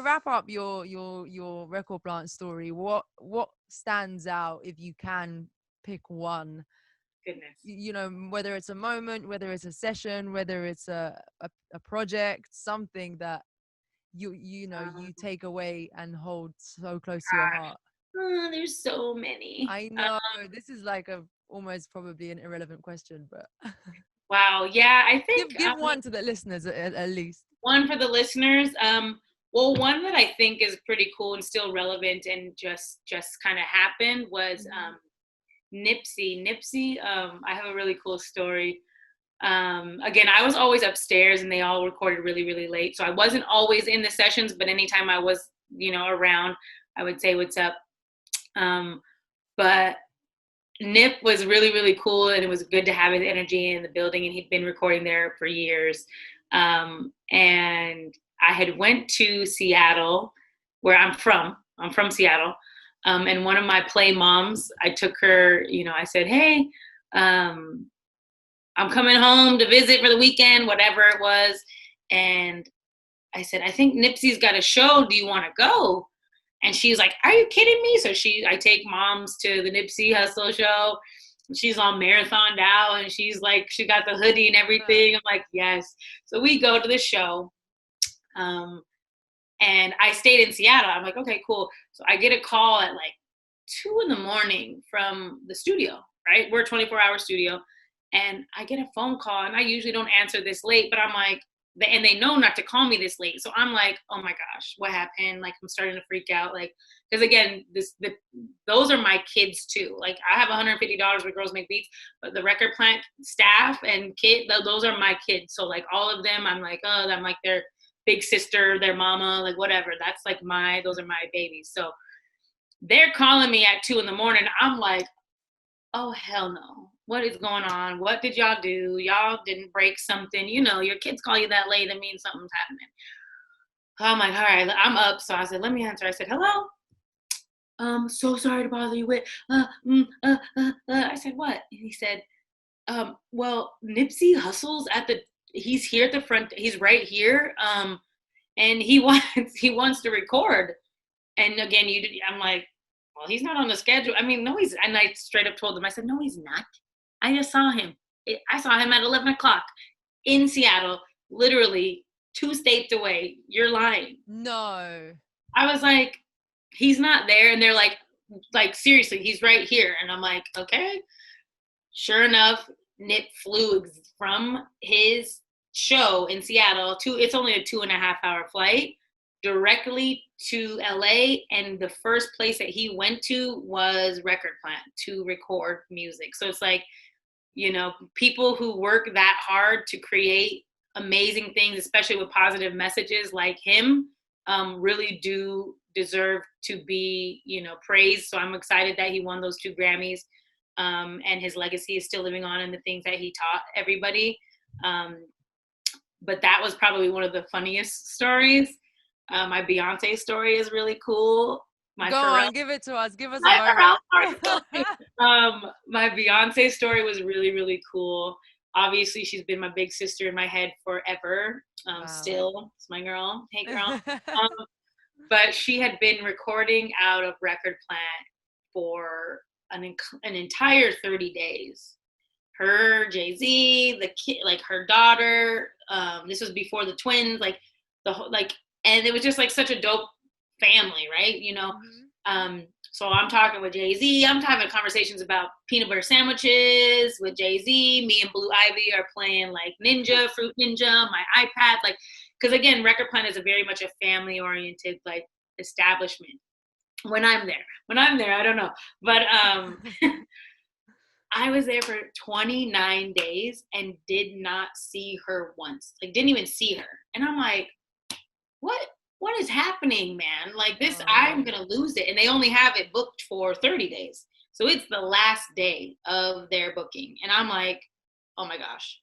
to wrap up your record plant story, what stands out if you can pick one? Goodness. You know, whether it's a moment, whether it's a session, whether it's a project, something that you know you take away and hold so close to your Gosh, heart. there's so many. I know this is like a almost probably an irrelevant question, but Wow. Yeah, I think give one to the listeners at least. one for the listeners. Well, one that I think is pretty cool and still relevant and just kind of happened was Nipsey. Nipsey. I have a really cool story. Again, I was always upstairs and they all recorded really, really late. So I wasn't always in the sessions, but anytime I was, around, I would say what's up. But Nip was really, really cool and it was good to have his energy in the building, and he'd been recording there for years. And I had went to Seattle, where I'm from. I'm from Seattle. And one of my play moms, I took her, I said, hey, I'm coming home to visit for the weekend, whatever it was. And I said, I think Nipsey's got a show. Do you want to go? And she's like, are you kidding me? So I take moms to the Nipsey Hussle show. She's all marathoned out and she's like, she got the hoodie and everything. I'm like, yes. So we go to the show. And I stayed in Seattle. I'm like, okay, cool. So I get a call at like 2 a.m. from the studio, right? We're a 24-hour studio. And I get a phone call, and I usually don't answer this late, but I'm like, and they know not to call me this late. So I'm like, oh my gosh, what happened? Like, I'm starting to freak out. Like, because again, those are my kids too. Like, I have $150 with Girls Make Beats, but the record plant staff and those are my kids. So like all of them, I'm like, oh, I'm like their big sister, their mama, like whatever. That's like those are my babies. So they're calling me at 2 a.m. I'm like, oh, hell no. What is going on? What did y'all do? Y'all didn't break something. Your kids call you that late. That means something's happening. I'm like, all right, I'm up. So I said, let me answer. I said, hello. So sorry to bother you with, I said, what? And he said, well, Nipsey Hussle's he's here at the front. He's right here. And he wants to record. And again, I'm like, well, he's not on the schedule. I mean, no, and I straight up told them, I said, no, he's not. I just saw him. I saw him at 11 o'clock in Seattle, literally 2 states away. You're lying. No. I was like, he's not there. And they're like, seriously, he's right here. And I'm like, okay. Sure enough, Nip flew from his show in Seattle it's only a 2.5-hour flight directly to LA, and the first place that he went to was Record Plant to record music. So it's like, people who work that hard to create amazing things, especially with positive messages like him, really do deserve to be, praised. So I'm excited that he won those 2 Grammys, and his legacy is still living on in the things that he taught everybody. But that was probably one of the funniest stories. My Beyonce story is really cool. Go on, give it to us. Give us a moment. My Beyonce story was really, really cool. Obviously, she's been my big sister in my head forever. Wow. Still, it's my girl. Hey, girl. But she had been recording out of Record Plant for an entire 30 days. Her, Jay-Z, the kid, like her daughter. This was before the twins. Like the whole, and it was just like such a dope family, right? So I'm talking with Jay-Z. I'm having conversations about peanut butter sandwiches with Jay-Z. Me and Blue Ivy are playing like Fruit Ninja, my iPad. Like, because again, Record Plant is very much a family-oriented like establishment. When I'm there, I don't know. But I was there for 29 days and did not see her once. Like, didn't even see her. And I'm like, what is happening, man? Like this, I'm going to lose it. And they only have it booked for 30 days. So it's the last day of their booking. And I'm like, oh my gosh,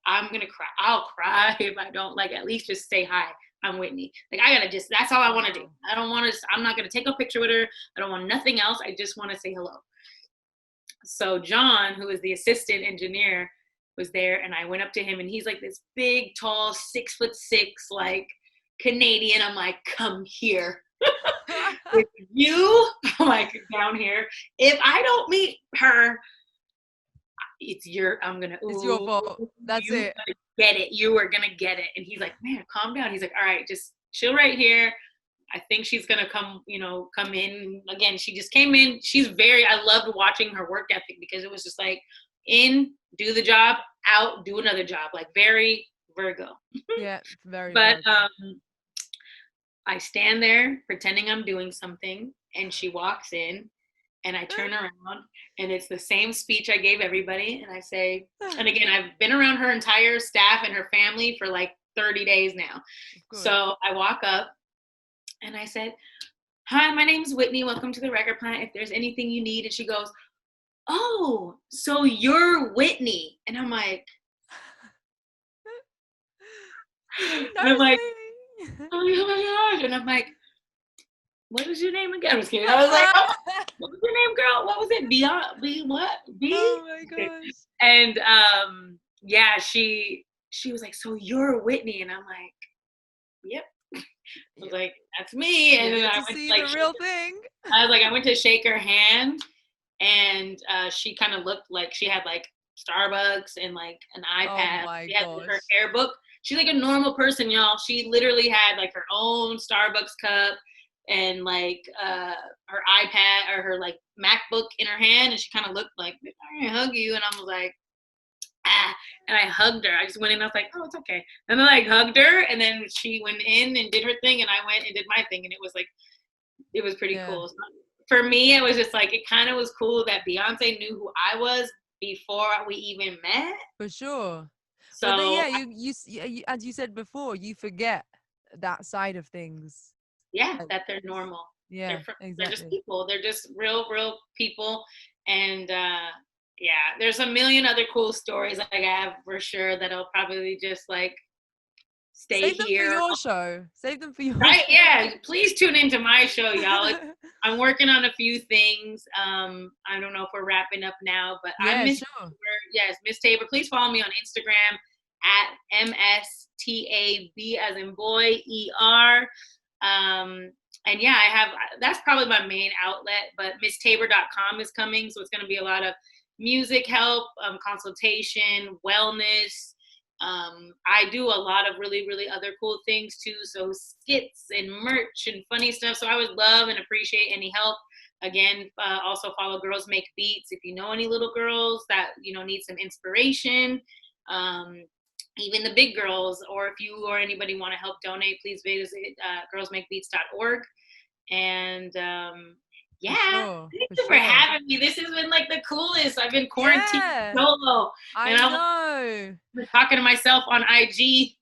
I'm going to cry. I'll cry if I don't at least just say hi. I'm Whitney. Like that's all I want to do. I'm not going to take a picture with her. I don't want nothing else. I just want to say hello. So John, who is the assistant engineer, was there, and I went up to him, and he's like this big, tall, 6'6", like Canadian. I'm like, come here. If you, I'm like, down here. If I don't meet her, it's your, I'm gonna, It's your fault. That's you it. gonna get it. You are gonna get it. And he's like, man, calm down. He's like, all right, just chill right here. I think she's gonna come, come in again. She just came in. I loved watching her work ethic because it was just like in, do the job, out, do another job. Like very Virgo. Yeah, very. But Virgo. I stand there pretending I'm doing something, and she walks in, and I turn around, and it's the same speech I gave everybody, and I say, and again, I've been around her entire staff and her family for like 30 days now. So I walk up, and I said, hi, my name's Whitney. Welcome to the record plant. If there's anything you need. And she goes, oh, so you're Whitney. And I'm like, and I'm like, oh my gosh. And I'm like, what was your name again? I was kidding. I was like, oh, what was your name, girl? What was it? What? Oh my gosh. And yeah, she was like, so you're Whitney. And I'm like, yep. I was like, that's me. And then I went to like the real thing. I was like, I went to shake her hand, and she kind of looked like she had like Starbucks and like an iPad. Oh my she had gosh. her hair book. She's like a normal person, y'all. She literally had like her own Starbucks cup and like her iPad or her like MacBook in her hand, and she kind of looked like, I'm gonna hug you, and I was like, ah, and I hugged her. I just went in, I was like, oh, it's okay. And then I like hugged her, and then she went in and did her thing, and I went and did my thing, and it was like, it was pretty cool. So for me, it was just like, it kind of was cool that Beyonce knew who I was before we even met. For sure. So but then, you, as you said before, you forget that side of things. Yeah, that they're normal. Yeah, exactly. They're just people. They're just real people. And yeah, there's a million other cool stories I have for sure that I'll probably just like Save them for your show. Save them for your right, show. yeah. Please tune into my show, y'all. I'm working on a few things. I don't know if we're wrapping up now, but I'm Miss Tabor. Yes, Miss Tabor. Please follow me on Instagram at MSTAB as in boy ER. And yeah, that's probably my main outlet, but MissTabor.com is coming. So it's going to be a lot of music help, consultation, wellness. I do a lot of really, really other cool things too. So skits and merch and funny stuff. So I would love and appreciate any help. Again, also follow Girls Make Beats. If you know any little girls that, need some inspiration, even the big girls, or if you or anybody want to help donate, please visit girlsmakebeats.org. And yeah, thank you for having me. This has been like the coolest. I've been quarantined solo. I know. I've been talking to myself on IG.